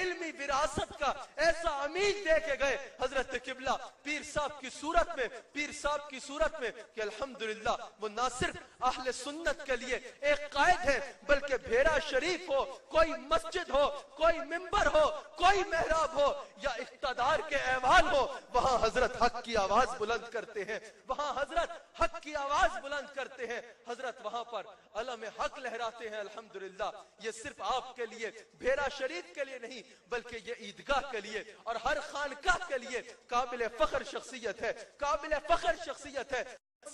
علمی وراثت کا ایسا امین دے کے گئے حضرت قبلہ پیر صاحب کی صورت میں کہ الحمدللہ وہ نہ صرف اہل سنت کے لیے ایک قائد ہے بلکہ بھیرا شریف ہو، کوئی مسجد ہو، کوئی منبر ہو، کوئی محراب ہو یا اقتدار کے ایوان ہو، وہاں حضرت حق کی آواز بلند کرتے ہیں، وہاں حضرت حق کی آواز بلند کرتے ہیں، حضرت وہاں پر علم حق لہراتے ہیں۔ الحمدللہ یہ صرف آپ کے لیے بھیرا شریف کے لیے نہیں بلکہ یہ عیدگاہ کے لیے اور ہر خانقاہ کے لیے قابل فخر شخصیت ہے، قابل فخر شخصیت ہے۔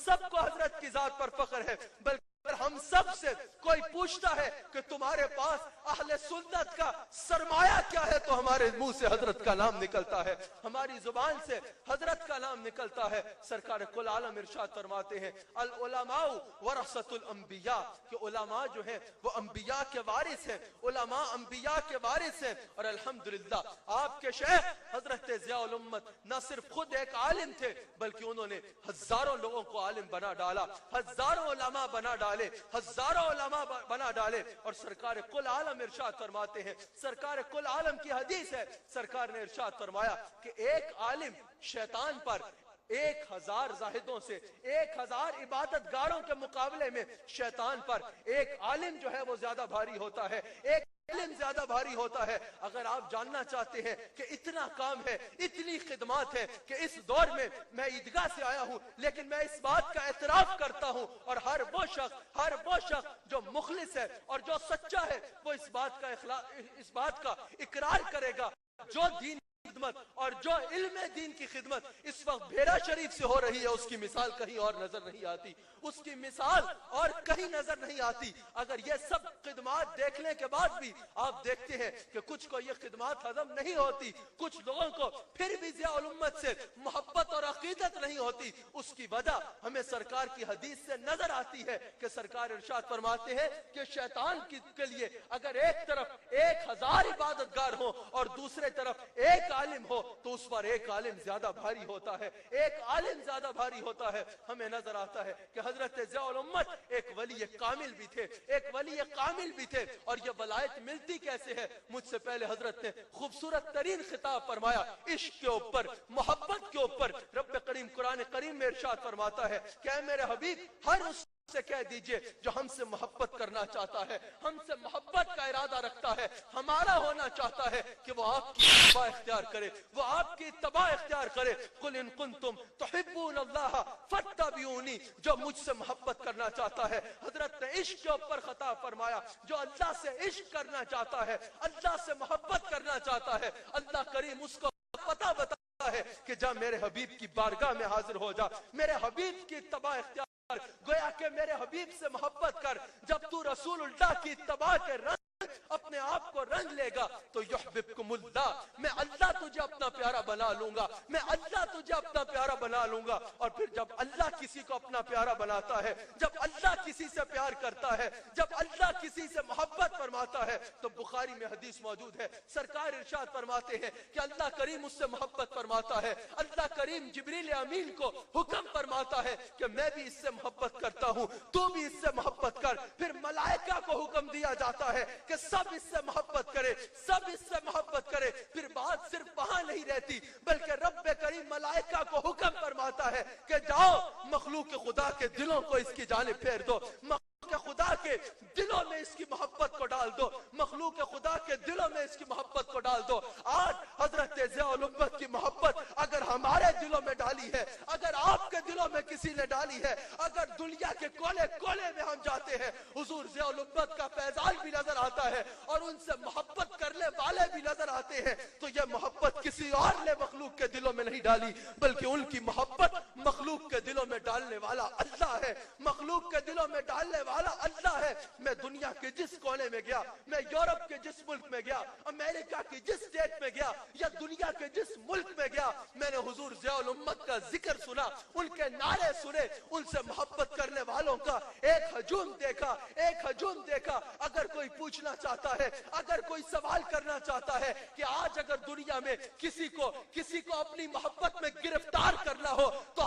سب کو حضرت کی ذات پر فخر ہے، بلکہ اگر ہم سب سے کوئی پوچھتا ہے کہ تمہارے پاس اہل سنت کا سرمایہ کیا ہے تو ہمارے منہ سے حضرت کا نام نکلتا ہے، ہماری زبان سے حضرت کا نام نکلتا ہے۔ سرکار کل عالم ارشاد فرماتے ہیں العلماء ورثۃ الانبیاء، کہ علماء جو ہیں وہ انبیاء کے وارث ہیں، علماء انبیاء کے وارث ہیں۔ اور الحمدللہ آپ کے شیخ حضرت ضیاء الامت نہ صرف خود ایک عالم تھے بلکہ انہوں نے ہزاروں لوگوں کو عالم بنا ڈالا، ہزاروں علماء بنا ڈالے، ہزاروں علماء بنا ڈالے۔ اور سرکار کل عالم ارشاد فرماتے ہیں، سرکار کل عالم کی حدیث ہے، سرکار نے ارشاد فرمایا کہ ایک عالم شیطان پر 1000 زاہدوں سے 1000 عبادت گاروں کے مقابلے میں شیطان پر ایک عالم جو ہے وہ زیادہ بھاری ہوتا ہے، ایک علم زیادہ بھاری ہوتا ہے۔ اگر آپ جاننا چاہتے ہیں کہ اتنا کام ہے، اتنی خدمات ہے کہ اس دور میں میں عیدگاہ سے آیا ہوں لیکن میں اس بات کا اعتراف کرتا ہوں اور ہر وہ شخص جو مخلص ہے اور جو سچا ہے وہ اس بات کا اقرار کرے گا جو دین خدمت اور جو علم دین کی خدمت اس وقت بھیرا شریف سے ہو رہی ہے اس کی مثال کہیں اور نظر نہیں آتی، اس کی مثال اور کہیں نظر نہیں آتی۔ اگر یہ سب خدمات دیکھنے کے بعد بھی آپ دیکھتے ہیں کہ کچھ کو یہ خدمات ہضم نہیں ہوتی، کچھ لوگوں کو پھر بھی ضیاء الامت سے محبت اور عقیدت نہیں ہوتی، اس کی وجہ ہمیں سرکار کی حدیث سے نظر آتی ہے کہ سرکار ارشاد فرماتے ہیں کہ شیطان کے لیے اگر ایک طرف 1000 عبادت گار ہو اور دوسرے طرف ایک عالم ہو تو اس پر ایک عالم زیادہ بھاری ہوتا ہے، ایک عالم زیادہ بھاری ہوتا ہے۔ ہمیں نظر آتا ہے کہ حضرت ضیاء الامت ایک ولی کامل بھی تھے، ایک ولی کامل بھی تھے۔ اور یہ ولایت ملتی کیسے ہے؟ مجھ سے پہلے حضرت نے خوبصورت ترین خطاب فرمایا عشق کے اوپر، محبت کے اوپر۔ رب کریم قرآن کریم میں ارشاد فرماتا ہے کہ اے میرے حبیب ہر اس سے کہہ دیجئے جو ہم سے محبت کرنا چاہتا ہے، ہم سے محبت کا ارادہ رکھتا ہے، ہمارا ہونا چاہتا ہے کہ وہ آپ کی اتباع اختیار کرے، وہ آپ کی اتباع اختیار کرے۔ قل ان کنتم تحبون اللہ فاتبعونی، جو مجھ سے محبت کرنا چاہتا ہے۔ حضرت نے عشق کے اوپر خطاب فرمایا، جو اللہ سے عشق کرنا چاہتا ہے، اللہ سے محبت کرنا چاہتا ہے، اللہ کریم اس کو پتہ بتا ہے کہ جا میرے حبیب کی بارگاہ میں حاضر ہو جا، میرے حبیب کی اتباع اختیار، گویا کہ میرے حبیب سے محبت کر۔ جب تو رسول اللہ کی اتباع کے رنگ اپنے آپ کو رنگ لے گا تو یحببکم اللہ، میں اللہ تجھے اپنا پیارا بنا لوں گا، میں اللہ تجھے اپنا پیارا بنا لوں گا۔ اور پھر جب اللہ کسی کو اپنا پیارا بناتا ہے، جب اللہ کسی سے پیار کرتا ہے، جب اللہ کسی سے محبت فرماتا ہے تو بخاری میں حدیث موجود ہے، سرکار ارشاد فرماتے ہیں کہ اللہ کریم اس سے محبت فرماتا ہے، اللہ کریم جبریل امین کو حکم فرماتا ہے کہ میں بھی اس سے محبت کرتا ہوں، تو بھی اس سے محبت کر۔ پھر ملائکہ کو حکم دیا جاتا ہے کہ سب اس سے محبت کرے، سب اس سے محبت کرے۔ پھر بات صرف وہاں نہیں رہتی بلکہ رب کریم ملائکہ کو حکم فرماتا ہے کہ جاؤ مخلوق خدا کے دلوں کو اس کی جانب پھیر دو، خدا کے دلوں میں اس کی محبت کو ڈال دو، مخلوق خدا کے دلوں میں اس کی محبت کو ڈال دو۔ آج حضرت ضیاء الامت کی محبت اگر ہمارے دلوں میں ڈالی ہے، اگر آپ کے دلوں میں کسی نے ڈالی ہے، اگر دنیا کے کونے کونے میں ہم جاتے ہیں حضور ضیاء الامت کا فیضان بھی نظر آتا ہے اور ان سے محبت کرنے والے بھی نظر آتے ہیں، تو یہ محبت کسی اور نے مخلوق کے دلوں میں نہیں ڈالی بلکہ ان کی محبت مخلوق کے دلوں میں ڈالنے والا اللہ ہے، مخلوق کے دلوں میں ڈالنے والا اللہ ہے۔ میں دنیا کے جس کونے میں گیا، میں یورپ کے جس ملک میں گیا، امریکہ کی جس اسٹیٹ میں گیا یا دنیا کے جس ملک میں گیا، میں نے حضور ضیاء الامت کا ذکر سنا، ان کے نعرے سنے، ان سے محبت کرنے والوں کا ایک ہجوم دیکھا، ایک ہجوم دیکھا۔ اگر کوئی پوچھنا چاہتا ہے، اگر کوئی سوال کرنا چاہتا ہے کہ آج اگر دنیا میں کسی کو اپنی محبت میں گرفتار کرنا ہو تو